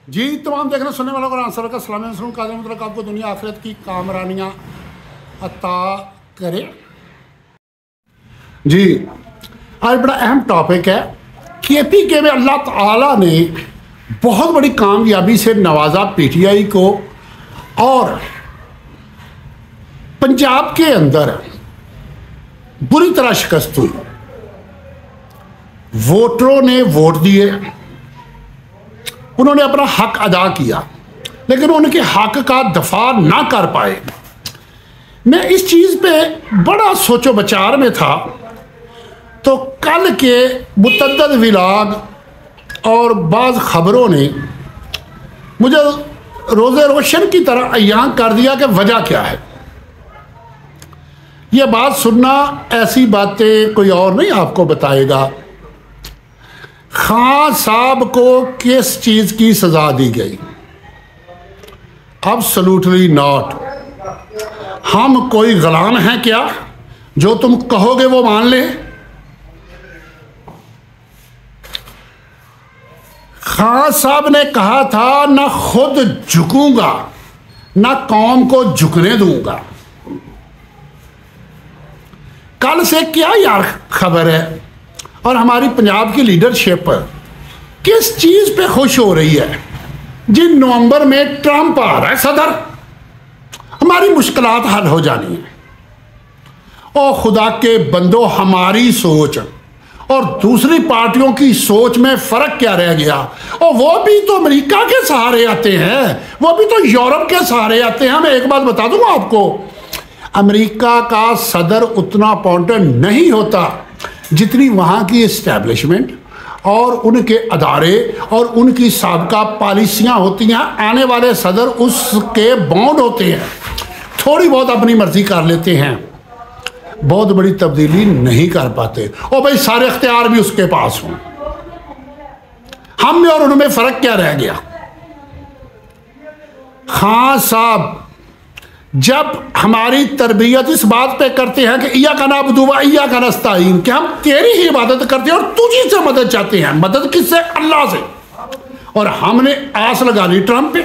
जी तमाम देखने सुनने वालों को आंसर का सलाम मतलब आपको दुनिया आखिरत की कामरानियाँ अता करे। जी आज बड़ा अहम टॉपिक है। KPK में अल्लाह ताला ने बहुत बड़ी कामयाबी से नवाजा PTI को, और पंजाब के अंदर बुरी तरह शिकस्त हुई। वोटरों ने वोट दिए, उन्होंने अपना हक अदा किया, लेकिन उनके हक का दफा ना कर पाए। मैं इस चीज़ पे बड़ा सोचो विचार में था, तो कल के मुतअद्दिद व्लॉग और बाज़ खबरों ने मुझे रोज़े रोशन की तरह अयां कर दिया कि वजह क्या है। यह बात सुनना, ऐसी बातें कोई और नहीं आपको बताएगा। खान साहब को किस चीज़ की सज़ा दी गई? Absolutely not. हम कोई गुलाम हैं क्या जो तुम कहोगे वो मान ले? खान साहब ने कहा था ना खुद झुकूंगा ना कौम को झुकने दूंगा। कल से क्या यार खबर है? और हमारी पंजाब की लीडरशिप किस चीज़ पे खुश हो रही है? जिन नवंबर में ट्रंप आ रहा है सदर, हमारी मुश्किलात हल हो जानी है। और खुदा के बंदो, हमारी सोच और दूसरी पार्टियों की सोच में फ़र्क क्या रह गया? और वो भी तो अमेरिका के सहारे आते हैं, वो भी तो यूरोप के सहारे आते हैं। मैं एक बात बता दूंगा आपको, अमेरिका का सदर उतना इम्पोर्टेंट नहीं होता जितनी वहाँ की इस्टेब्लिशमेंट और उनके अदारे और उनकी साबका पॉलिसियाँ होती हैं। आने वाले सदर उसके बॉन्ड होते हैं, थोड़ी बहुत अपनी मर्जी कर लेते हैं, बहुत बड़ी तब्दीली नहीं कर पाते। और भाई सारे अख्तियार भी उसके पास हों। हम में और उनमें फ़र्क क्या रह गया? खान साहब जब हमारी तरबियत इस बात पे करते हैं कि इया का नाबुदु व इया का नस्ताईन, कि हम तेरी ही इबादत करते हैं और तुझी से मदद चाहते हैं। मदद किससे? अल्लाह से। और हमने आस लगा ली ट्रंप पे।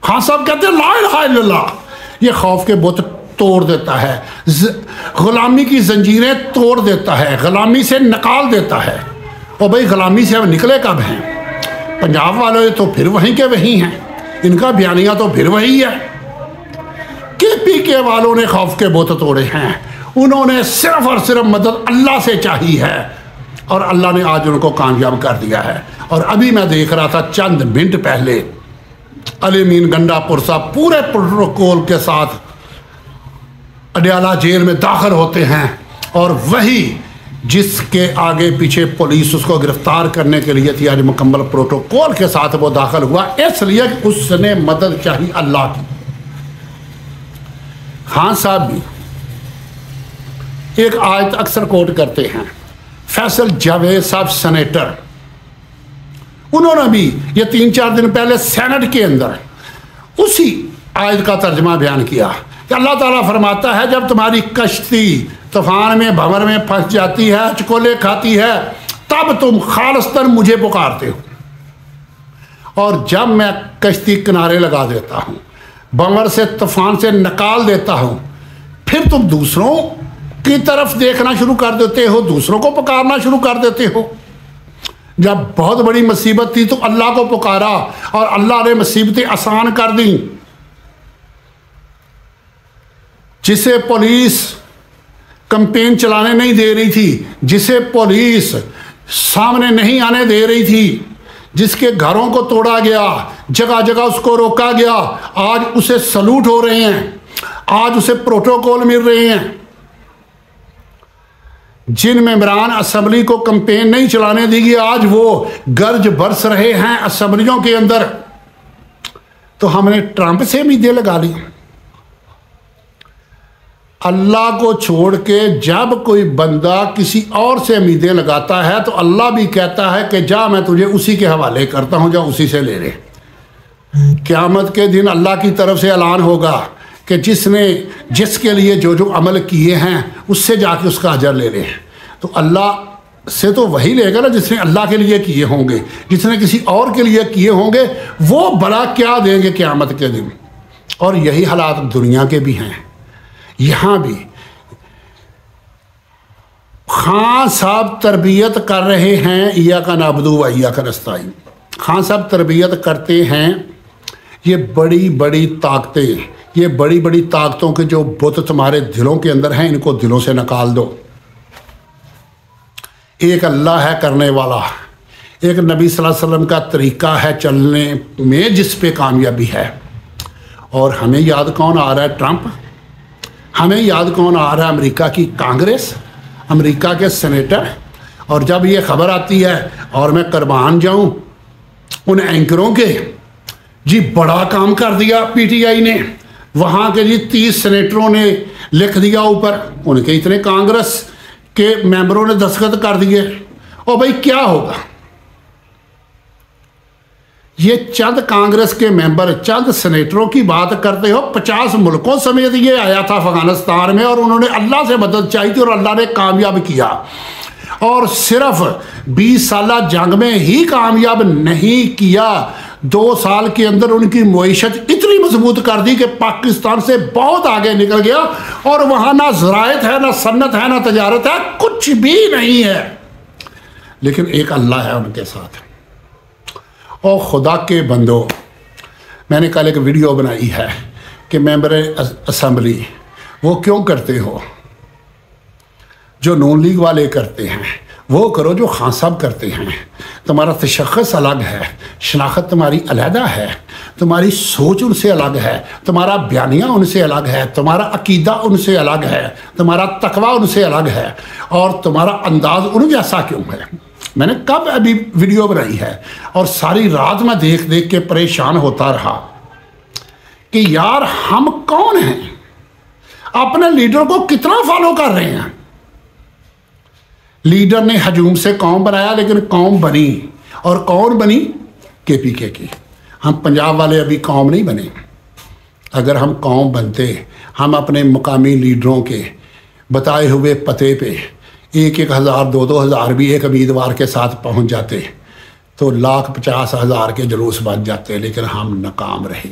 खान साहब कहते हैं ला इलाहा इल्लल्लाह। ये खौफ के बुत तोड़ देता है, गुलामी की जंजीरें तोड़ देता है, गुलामी से निकाल देता है। और भाई गुलामी से हम निकले कब हैं? पंजाब वाले तो फिर वहीं के वहीं हैं, इनका बयानिया तो फिर वही है। KPK वालों ने खौफ के बुत तोड़े हैं। उन्होंने सिर्फ और सिर्फ मदद अल्लाह से चाहिए है, और अल्लाह ने आज उनको कामयाब कर दिया है। और अभी मैं देख रहा था चंद मिनट पहले अलीमीन गंडापुर साहब पूरे प्रोटोकॉल के साथ अडयाला जेल में दाखिल होते हैं, और वही जिसके आगे पीछे पुलिस उसको गिरफ्तार करने के लिए थी, आज मुकम्मल प्रोटोकॉल के साथ वो दाखिल हुआ, इसलिए कि उसने मदद चाहिए अल्लाह की। खान साहब भी एक आयत अक्सर कोट करते हैं, फैसल जावेद साहब सेनेटर, उन्होंने भी ये 3-4 दिन पहले सेनेट के अंदर उसी आयत का तर्जमा बयान किया कि अल्लाह ताला फरमाता है जब तुम्हारी कश्ती तूफान में भंवर में फंस जाती है, चकोले खाती है, तब तुम खालिस्तन मुझे पुकारते हो, और जब मैं कश्ती किनारे लगा देता हूँ, भंवर से तूफान से निकाल देता हूँ, फिर तुम दूसरों की तरफ देखना शुरू कर देते हो, दूसरों को पुकारना शुरू कर देते हो। जब बहुत बड़ी मुसीबत थी तो अल्लाह को पुकारा और अल्लाह ने मुसीबतें आसान कर दी। जिसे पुलिस कैंपेन चलाने नहीं दे रही थी, जिसे पुलिस सामने नहीं आने दे रही थी, जिसके घरों को तोड़ा गया, जगह जगह उसको रोका गया, आज उसे सलूट हो रहे हैं, आज उसे प्रोटोकॉल मिल रहे हैं। जिन मेंबरान असेंबली को कैंपेन नहीं चलाने दी गई, आज वो गर्ज बरस रहे हैं असेंबलियों के अंदर। तो हमने ट्रंप से उम्मीदें लगा ली। अल्लाह को छोड़ के जब कोई बंदा किसी और से उम्मीदें लगाता है तो अल्लाह भी कहता है कि जा मैं तुझे उसी के हवाले करता हूँ, जा उसी से ले ले। क़यामत के दिन अल्लाह की तरफ से ऐलान होगा कि जिसके लिए जो जो अमल किए हैं उससे जाके उसका अजर ले ले। तो अल्लाह से तो वही लेगा ना जिसने अल्लाह के लिए किए होंगे। जिसने किसी और के लिए किए होंगे वो भला क्या देंगे क़यामत के दिन। और यही हालात दुनिया के भी हैं। यहाँ भी खान साहब तरबियत कर रहे हैं इय्याका नअबुदु व इय्याका नस्तईन। खान साहब तरबियत करते हैं ये बड़ी बड़ी ताकतें, ये बड़ी बड़ी ताकतों के जो बुत तुम्हारे दिलों के अंदर हैं इनको दिलों से निकाल दो। एक अल्लाह है करने वाला, एक नबी सल्लल्लाहु अलैहि वसल्लम का तरीका है चलने में जिस पे कामयाबी है। और हमें याद कौन आ रहा है? ट्रंप। हमें याद कौन आ रहा है? अमेरिका की कांग्रेस, अमेरिका के सेनेटर। और जब ये खबर आती है और मैं कुर्बान जाऊं उन एंकरों के, जी बड़ा काम कर दिया पीटीआई ने, वहाँ के जी 30 सेनेटरों ने लिख दिया ऊपर, उनके इतने कांग्रेस के मेंबरों ने दस्तखत कर दिए। और भाई क्या होगा? ये चंद कांग्रेस के मेंबर, चंद सेनेटरों की बात करते हो, 50 मुल्कों समेत ये आया था अफगानिस्तान में और उन्होंने अल्लाह से मदद चाही थी और अल्लाह ने कामयाब किया। और सिर्फ 20 साल जंग में ही कामयाब नहीं किया, 2 साल के अंदर उनकी मईशत इतनी मजबूत कर दी कि पाकिस्तान से बहुत आगे निकल गया और वहाँ ना ज़रायत है, ना सन्नत है, ना तजारत है, कुछ भी नहीं है। लेकिन एक अल्लाह है उनके साथ। और खुदा के बंदो, मैंने कल एक वीडियो बनाई है कि मेंबर असम्बली वो क्यों करते हो जो नून लीग वाले करते हैं, वो करो जो खान साहब करते हैं। तुम्हारा तशख़्ख़ुस अलग है, शनाख्त तुम्हारी अलहदा है, तुम्हारी सोच उनसे अलग है, तुम्हारा बयानिया उनसे अलग है, तुम्हारा अकीदा उनसे अलग है, तुम्हारा तकवा उनसे अलग है और तुम्हारा अंदाज उन जैसा क्यों है। मैंने कब अभी वीडियो बनाई है और सारी रात मैं देख देख के परेशान होता रहा कि यार हम कौन हैं, अपने लीडर को कितना फॉलो कर रहे हैं। लीडर ने हजूम से कौम बनाया लेकिन कौम बनी, और कौन बनी? केपीके की। हम पंजाब वाले अभी कौम नहीं बने। अगर हम कौम बनते, हम अपने मुकामी लीडरों के बताए हुए पते पे 1-1 हज़ार 2-2 हज़ार भी एक उम्मीदवार के साथ पहुंच जाते तो 1,50,000 के जुलूस बन जाते। लेकिन हम नाकाम रहे,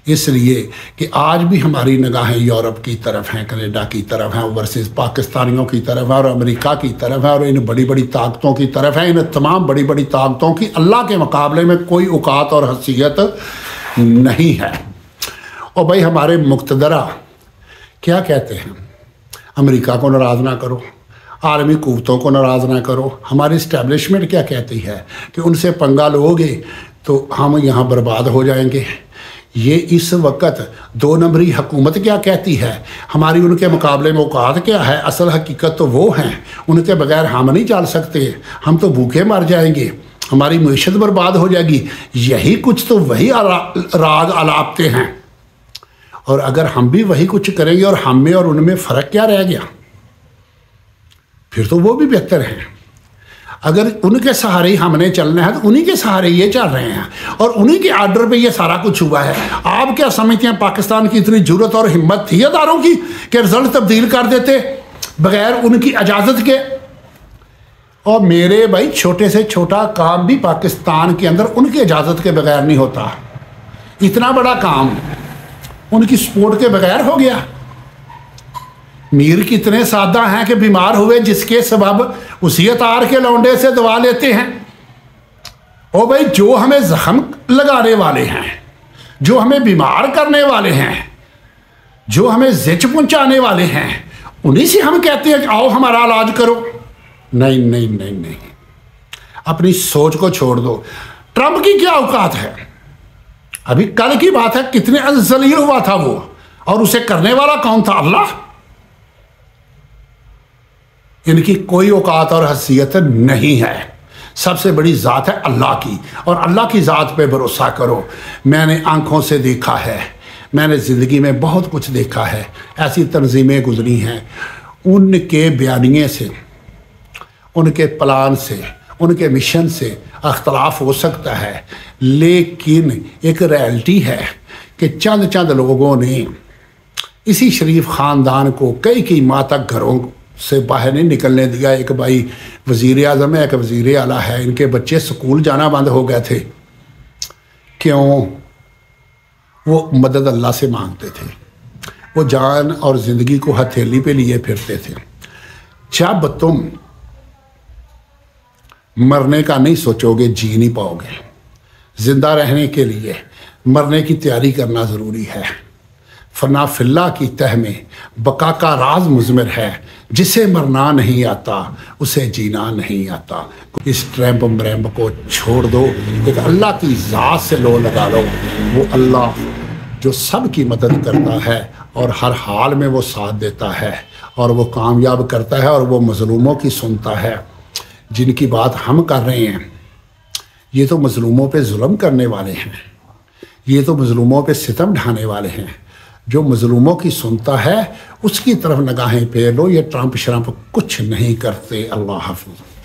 इसलिए कि आज भी हमारी निगाहें यूरोप की तरफ हैं, कनाडा की तरफ हैं, ओवरसीज़ पाकिस्तानियों की तरफ है और अमेरिका की तरफ है और इन बड़ी बड़ी ताकतों की तरफ है। इन तमाम बड़ी बड़ी ताकतों की अल्लाह के मुकाबले में कोई औकात और हैसियत नहीं है। और भाई हमारे मुक़्तदरा क्या कहते हैं? अमेरिका को नाराज़ ना करो, आर्मी कुव्वतों को नाराज़ ना करो। हमारी इस्टेब्लिशमेंट क्या कहती है कि उनसे पंगा लोगे तो हम यहाँ बर्बाद हो जाएंगे। ये इस वक्त 2 नंबरी हुकूमत क्या कहती है, हमारी उनके मुकाबले में औकात क्या है? असल हकीकत तो वो हैं, उनके बगैर हम नहीं चल सकते, हम तो भूखे मर जाएंगे, हमारी मईशत बर्बाद हो जाएगी। यही कुछ तो वही राग अलापते हैं। और अगर हम भी वही कुछ करेंगे और हम में और उनमें फ़र्क क्या रह गया? फिर तो वो भी बेहतर हैं। अगर उनके सहारे ही हमने चलना है तो उन्हीं के सहारे ये चल रहे हैं और उन्हीं के आर्डर पे ये सारा कुछ हुआ है। आप क्या समझते हैं पाकिस्तान की इतनी जुर्रत और हिम्मत थी अदारों की कि रिजल्ट तब्दील कर देते बगैर उनकी इजाज़त के? और मेरे भाई छोटे से छोटा काम भी पाकिस्तान के अंदर उनकी इजाज़त के बगैर नहीं होता। इतना बड़ा काम उनकी सपोर्ट के बगैर हो गया। मीर कितने सादा हैं कि बीमार हुए जिसके सबब उसी अतार के लौंडे से दवा लेते हैं। ओ भाई जो हमें जख्म लगाने वाले हैं, जो हमें बीमार करने वाले हैं, जो हमें जिच पहुंचाने वाले हैं, उन्हीं से हम कहते हैं कि आओ हमारा इलाज करो। नहीं नहीं नहीं नहीं, अपनी सोच को छोड़ दो। ट्रंप की क्या औकात है? अभी कल की बात है, कितने जलील हुआ था वो, और उसे करने वाला कौन था? अल्लाह। इनकी कोई औकात और हैसियत नहीं है। सबसे बड़ी ज़ात है अल्लाह की, और अल्लाह की ज़ात पे भरोसा करो। मैंने आंखों से देखा है, मैंने ज़िंदगी में बहुत कुछ देखा है, ऐसी तंजीमें गुजरी हैं, उनके बयानिए से, उनके प्लान से, उनके मिशन से अख्तलाफ हो सकता है, लेकिन एक रियलिटी है कि चंद लोगों ने इसी शरीफ ख़ानदान को कई माह तक घरों से बाहर नहीं निकलने दिया। एक भाई वज़ीर आज़म है, एक वज़ीर आला है, इनके बच्चे स्कूल जाना बंद हो गए थे। क्यों? वो मदद अल्लाह से मांगते थे, वो जान और ज़िंदगी को हथेली पे लिए फिरते थे। जब तुम मरने का नहीं सोचोगे, जी नहीं पाओगे। ज़िंदा रहने के लिए मरने की तैयारी करना ज़रूरी है। फना फिल्ला की तह में बका का राज मुज़मिर है, जिसे मरना नहीं आता उसे जीना नहीं आता। इस ट्रैम्प म्रैम्प को छोड़ दो, एक अल्लाह की ज़ात से लो लगा लो। वो अल्लाह जो सब की मदद करता है और हर हाल में वो साथ देता है और वो कामयाब करता है और वो मज़लूमों की सुनता है। जिनकी बात हम कर रहे हैं ये तो मज़लूमों पे जुल्म करने वाले हैं, ये तो मज़लूमों पे सितम ढाने वाले हैं। जो मज़लूमों की सुनता है उसकी तरफ निगाहें फेर लो। ये ट्रंप शरंप कुछ नहीं करते। अल्लाह हाफ़िज़।